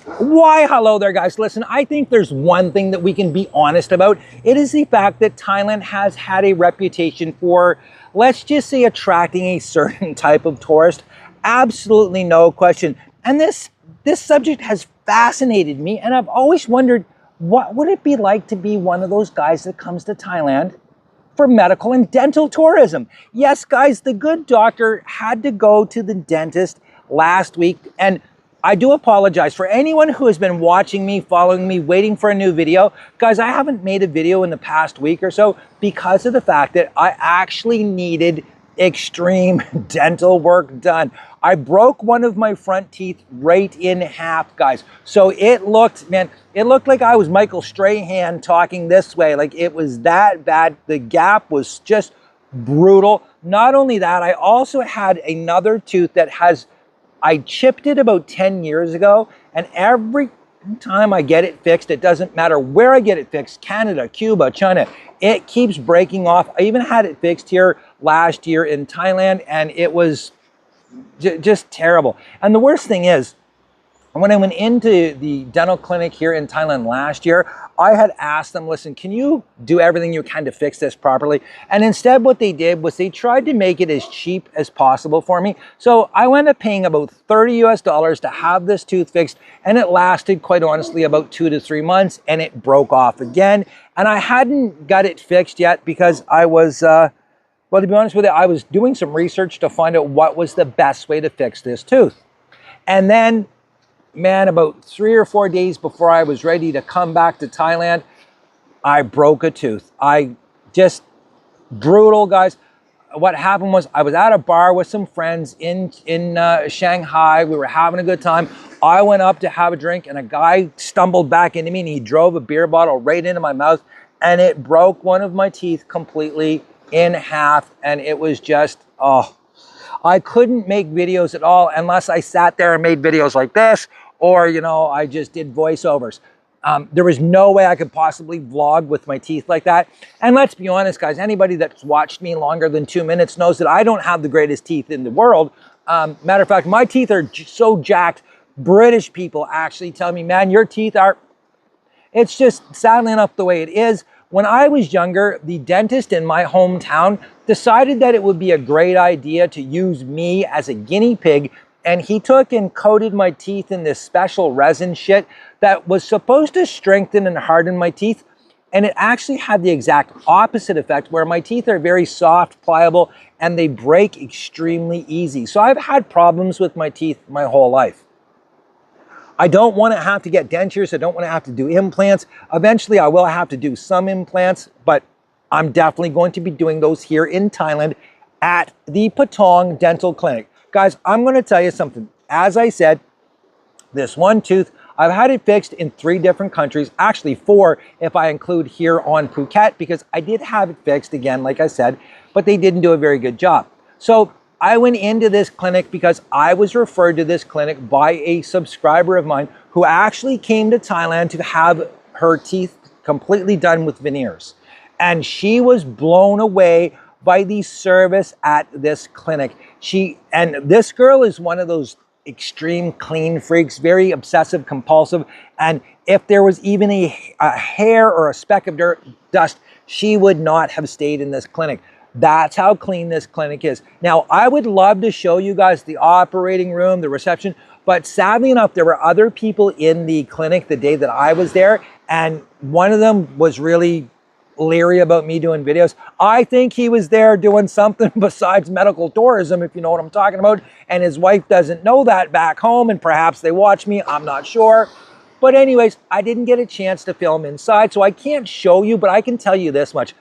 Why, hello there, guys. Listen, I think there's one thing that we can be honest about. It is the fact that Thailand has had a reputation for, let's just say, attracting a certain type of tourist. Absolutely no question. And this subject has fascinated me, and I've always wondered, what would it be like to be one of those guys that comes to Thailand for medical and dental tourism? Yes, guys, the good doctor had to go to the dentist last week, and I do apologize for anyone who has been watching me, following me, waiting for a new video. Guys, I haven't made a video in the past week or so because of the fact that I actually needed extreme dental work done. I broke one of my front teeth right in half, guys. So it looked, man, it looked like I was Michael Strahan talking this way. Like, it was that bad. The gap was just brutal. Not only that, I also had another tooth that I chipped it about 10 years ago, and every time I get it fixed, it doesn't matter where I get it fixed, Canada, Cuba, China, it keeps breaking off. I even had it fixed here last year in Thailand, and it was just terrible. And the worst thing is, when I went into the dental clinic here in Thailand last year, I had asked them, listen, can you do everything you can to fix this properly? And instead what they did was they tried to make it as cheap as possible for me. So I wound up paying about $30 to have this tooth fixed, and it lasted, quite honestly, about 2 to 3 months, and it broke off again. And I hadn't got it fixed yet because I was, well, to be honest with you, I was doing some research to find out what was the best way to fix this tooth. And then, man, about 3 or 4 days before I was ready to come back to Thailand, I broke a tooth. Brutal, guys. What happened was I was at a bar with some friends in Shanghai. We were having a good time. I went up to have a drink, and a guy stumbled back into me, and he drove a beer bottle right into my mouth, and it broke one of my teeth completely in half. And it was just, oh, I couldn't make videos at all unless I sat there and made videos like this, or, you know, I just did voiceovers. There was no way I could possibly vlog with my teeth like that. And let's be honest, guys, anybody that's watched me longer than 2 minutes knows that I don't have the greatest teeth in the world. Matter of fact, my teeth are so jacked, British people actually tell me, man, your teeth are, it's just sadly enough the way it is. When I was younger, the dentist in my hometown decided that it would be a great idea to use me as a guinea pig, and he took and coated my teeth in this special resin shit that was supposed to strengthen and harden my teeth, and it actually had the exact opposite effect, where my teeth are very soft, pliable, and they break extremely easy. So I've had problems with my teeth my whole life. I don't want to have to get dentures. I don't want to have to do implants. Eventually, I will have to do some implants, but I'm definitely going to be doing those here in Thailand at the Patong Dental Clinic. Guys, I'm going to tell you something. As I said, this one tooth, I've had it fixed in 3 different countries, actually 4 if I include here on Phuket, because I did have it fixed again, like I said, but they didn't do a very good job. So I went into this clinic because I was referred to this clinic by a subscriber of mine who actually came to Thailand to have her teeth completely done with veneers. And she was blown away by the service at this clinic. And this girl is one of those extreme clean freaks, very obsessive compulsive, and if there was even a hair or a speck of dust, she would not have stayed in this clinic. That's how clean this clinic is. Now, I would love to show you guys the operating room, the reception, but sadly enough, there were other people in the clinic the day that I was there, and one of them was really leery about me doing videos. I think he was there doing something besides medical tourism, if you know what I'm talking about, and his wife doesn't know that back home, and perhaps they watch me, I'm not sure. But anyways, I didn't get a chance to film inside, so I can't show you, but I can tell you this much.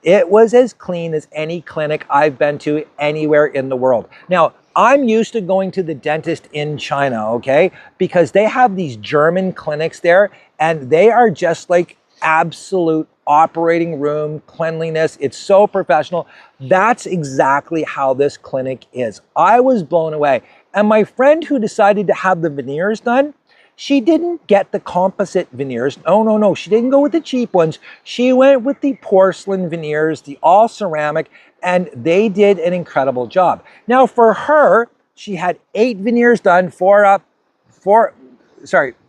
It was as clean as any clinic I've been to anywhere in the world. Now, I'm used to going to the dentist in China, okay? Because they have these German clinics there, and they are just like absolute operating room cleanliness. It's so professional. That's exactly how this clinic is. I was blown away. And my friend who decided to have the veneers done, she didn't get the composite veneers. No. She didn't go with the cheap ones. She went with the porcelain veneers, the all ceramic, and they did an incredible job. Now for her, she had 8 veneers done, 4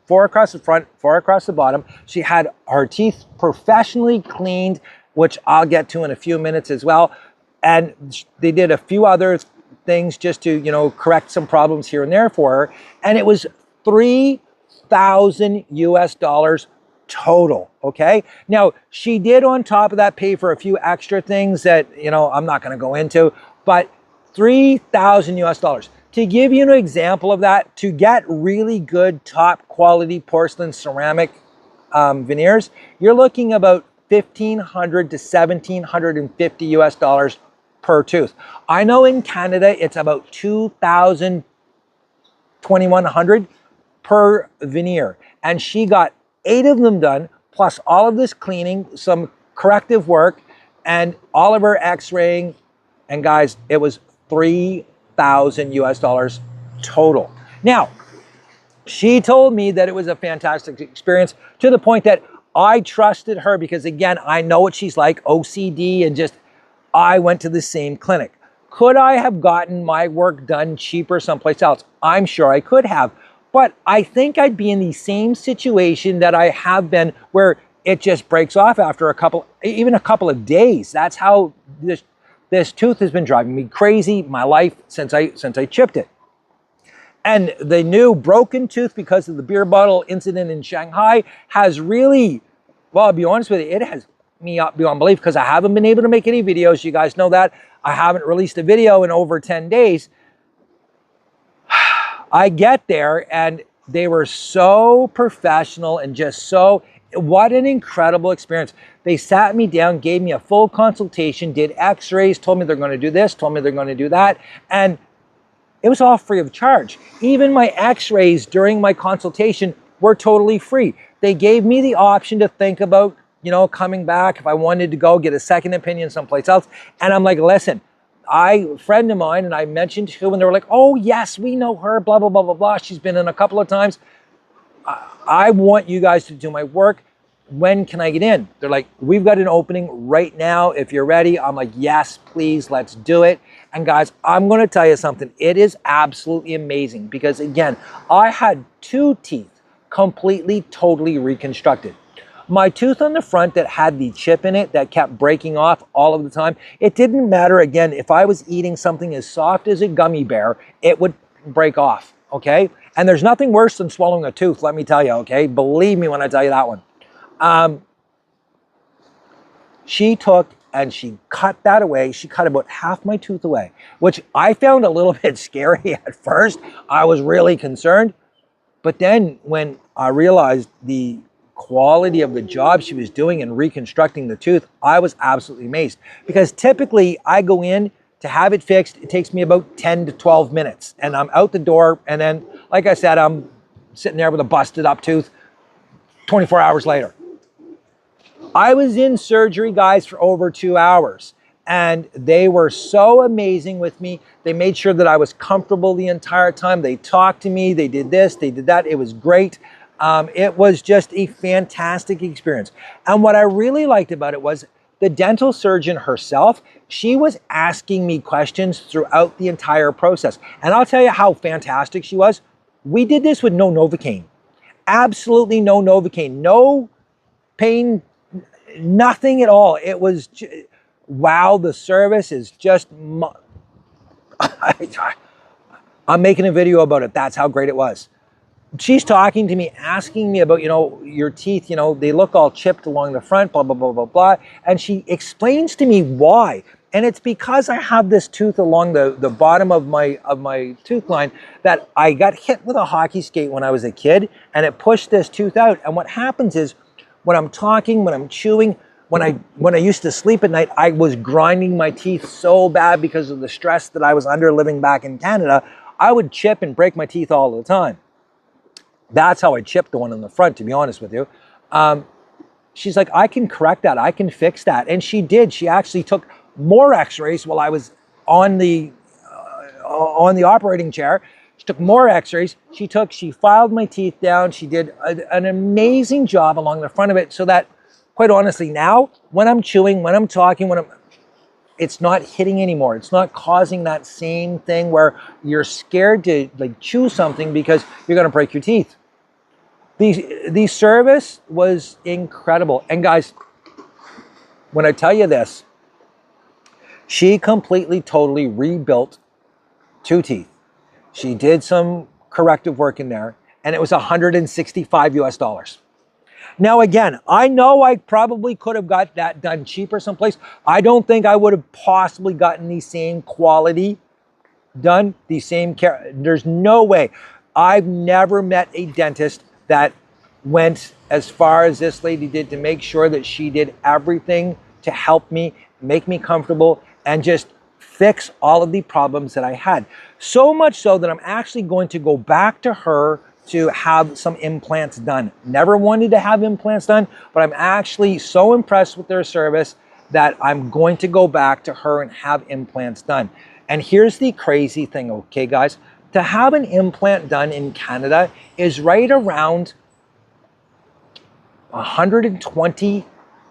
4 across the front, 4 across the bottom. She had her teeth professionally cleaned, which I'll get to in a few minutes as well. And they did a few other things just to, you know, correct some problems here and there for her. And it was $3,000 US total, okay? Now, she did on top of that pay for a few extra things that, you know, I'm not gonna go into, but $3,000 US. To give you an example of that, to get really good top quality porcelain ceramic veneers, you're looking about $1,500 to $1,750 US per tooth. I know in Canada it's about $2,000, $2,100 per veneer, and she got 8 of them done, plus all of this cleaning, some corrective work, and all of her x-raying, and guys, it was $3,000 US total. Now, she told me that it was a fantastic experience to the point that I trusted her because, again, I know what she's like, OCD, and just, I went to the same clinic. Could I have gotten my work done cheaper someplace else? I'm sure I could have, but I think I'd be in the same situation that I have been, where it just breaks off after even a couple of days. That's how this tooth has been driving me crazy my life since I chipped it. And the new broken tooth, because of the beer bottle incident in Shanghai, has really, well, I'll be honest with you, it has me up beyond belief, because I haven't been able to make any videos. You guys know that. I haven't released a video in over 10 days. I get there and they were so professional and just so, what an incredible experience. They sat me down, gave me a full consultation, did x-rays, told me they're going to do this, told me they're going to do that. And it was all free of charge. Even my x-rays during my consultation were totally free. They gave me the option to think about, you know, coming back if I wanted to go get a second opinion someplace else. And I'm like, listen, a friend of mine, and I mentioned who, and they were like, oh yes, we know her, blah, blah, blah, blah, blah. She's been in a couple of times. I want you guys to do my work. When can I get in? They're like, we've got an opening right now if you're ready. I'm like, yes, please, let's do it. And guys, I'm going to tell you something. It is absolutely amazing because, again, I had 2 teeth completely, totally reconstructed. My tooth on the front that had the chip in it that kept breaking off all of the time, it didn't matter. Again, if I was eating something as soft as a gummy bear, it would break off, okay? And there's nothing worse than swallowing a tooth, let me tell you, okay? Believe me when I tell you that one. She took and she cut that away. She cut about half my tooth away, which I found a little bit scary at first. I was really concerned. But then when I realized the quality of the job she was doing in reconstructing the tooth, I was absolutely amazed. Because typically I go in to have it fixed. It takes me about 10 to 12 minutes and I'm out the door. And then, like I said, I'm sitting there with a busted up tooth 24 hours later. I was in surgery, guys, for over 2 hours. And they were so amazing with me. They made sure that I was comfortable the entire time. They talked to me. They did this, they did that. It was great. It was just a fantastic experience. And what I really liked about it was the dental surgeon herself, she was asking me questions throughout the entire process. And I'll tell you how fantastic she was. We did this with no Novocaine. Absolutely no Novocaine. No pain, nothing at all. It was, wow, the service is just, I'm making a video about it. That's how great it was. She's talking to me, asking me about, you know, your teeth, you know, they look all chipped along the front, blah, blah, blah, blah, blah. And she explains to me why. And it's because I have this tooth along the bottom of my tooth line that I got hit with a hockey skate when I was a kid, and it pushed this tooth out. And what happens is when I'm talking, when I'm chewing, when I used to sleep at night, I was grinding my teeth so bad because of the stress that I was under living back in Canada. I would chip and break my teeth all the time. That's how I chipped the one in the front, to be honest with you. She's like, I can correct that. I can fix that. And she did. She actually took more x-rays while I was on the operating chair. She took more x-rays. She filed my teeth down. She did an amazing job along the front of it so that, quite honestly, now when I'm chewing, when I'm talking, it's not hitting anymore. It's not causing that same thing where you're scared to like chew something because you're going to break your teeth. The service was incredible. And guys, when I tell you this, she completely, totally rebuilt 2 teeth. She did some corrective work in there, and it was $165 US. Now, again, I know I probably could have got that done cheaper someplace. I don't think I would have possibly gotten the same quality done, the same care. There's no way. I've never met a dentist that went as far as this lady did to make sure that she did everything to help me, make me comfortable, and just fix all of the problems that I had. So much so that I'm actually going to go back to her to have some implants done. Never wanted to have implants done, but I'm actually so impressed with their service that I'm going to go back to her and have implants done. And here's the crazy thing, okay, guys? To have an implant done in Canada is right around 120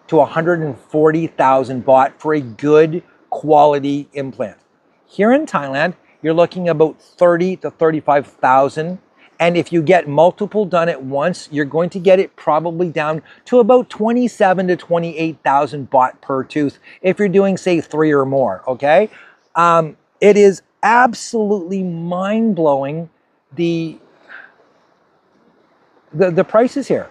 to 140,000 baht for a good quality implant. Here in Thailand, you're looking about 30 to 35,000. And if you get multiple done at once, you're going to get it probably down to about 27 to 28,000 baht per tooth if you're doing, say, 3 or more, okay? It is absolutely mind-blowing, the prices here.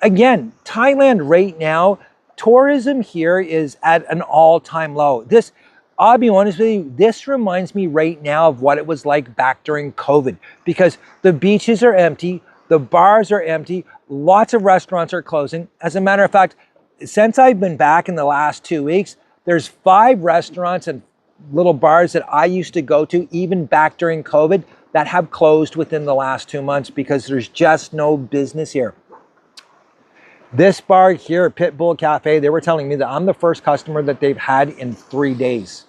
Again, Thailand right now, tourism here is at an all-time low. This, I'll be honest with you, this reminds me right now of what it was like back during COVID, because the beaches are empty, the bars are empty, lots of restaurants are closing. As a matter of fact, since I've been back in the last 2 weeks, there's 5 restaurants and little bars that I used to go to, even back during COVID, that have closed within the last 2 months because there's just no business here. This bar here at Pitbull Cafe, they were telling me that I'm the first customer that they've had in 3 days.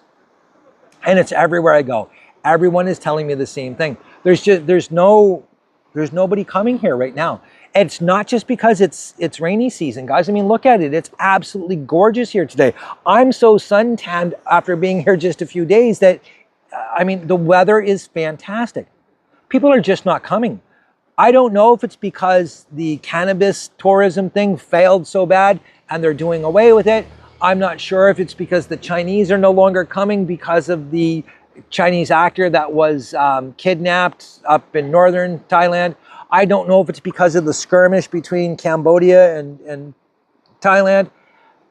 And it's everywhere I go. Everyone is telling me the same thing. There's nobody coming here right now. And it's not just because it's rainy season, guys. I mean, look at it. It's absolutely gorgeous here today. I'm so suntanned after being here just a few days that, I mean, the weather is fantastic. People are just not coming. I don't know if it's because the cannabis tourism thing failed so bad and they're doing away with it. I'm not sure if it's because the Chinese are no longer coming because of the Chinese actor that was kidnapped up in northern Thailand. I don't know if it's because of the skirmish between Cambodia and Thailand.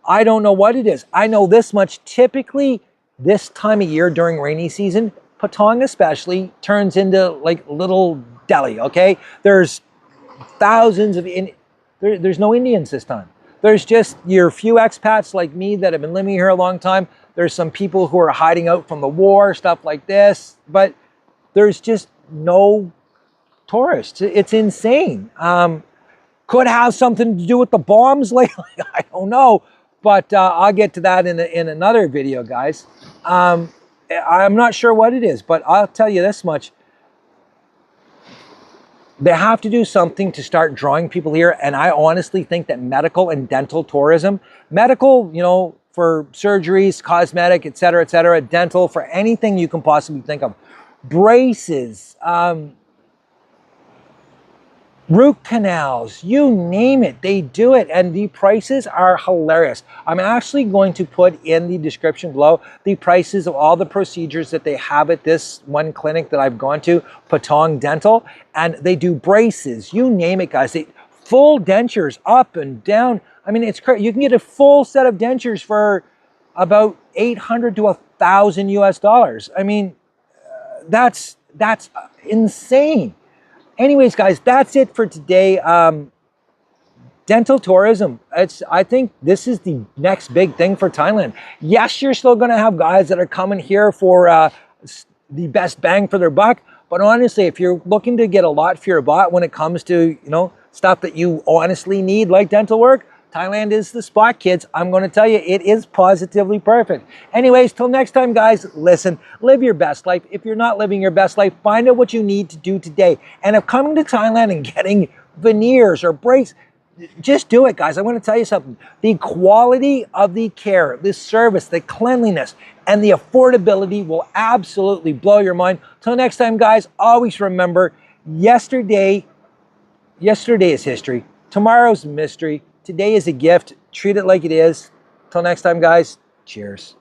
I don't know what it is. I know this much. Typically, this time of year during rainy season, Patong especially turns into like little Delhi, okay? There's thousands of, there's no Indians this time. There's just your few expats like me that have been living here a long time. There's some people who are hiding out from the war, stuff like this, but there's just no tourists. It's insane. Could have something to do with the bombs lately. I don't know, but I'll get to that in another video, guys. I'm not sure what it is, but I'll tell you this much. They have to do something to start drawing people here. And I honestly think that medical and dental tourism, medical, you know, for surgeries, cosmetic, et cetera, dental for anything you can possibly think of, braces, root canals, you name it, they do it, and the prices are hilarious. I'm actually going to put in the description below the prices of all the procedures that they have at this one clinic that I've gone to, Patong Dental, and they do braces, you name it, guys. They full dentures up and down. I mean, it's crazy. You can get a full set of dentures for about $800 to $1,000 US. I mean, that's insane. Anyways, guys, that's it for today. Dental tourism. I think this is the next big thing for Thailand. Yes, you're still going to have guys that are coming here for the best bang for their buck. But honestly, if you're looking to get a lot for your butt when it comes to, you know, stuff that you honestly need, like dental work, Thailand is the spot, kids. I'm going to tell you, it is positively perfect. Anyways, till next time, guys, listen, live your best life. If you're not living your best life, find out what you need to do today. And if coming to Thailand and getting veneers or braces, just do it, guys. I want to tell you something. The quality of the care, the service, the cleanliness, and the affordability will absolutely blow your mind. Till next time, guys, always remember, yesterday Yesterday is history. Tomorrow's a mystery. Today is a gift. Treat it like it is. Till next time, guys. Cheers.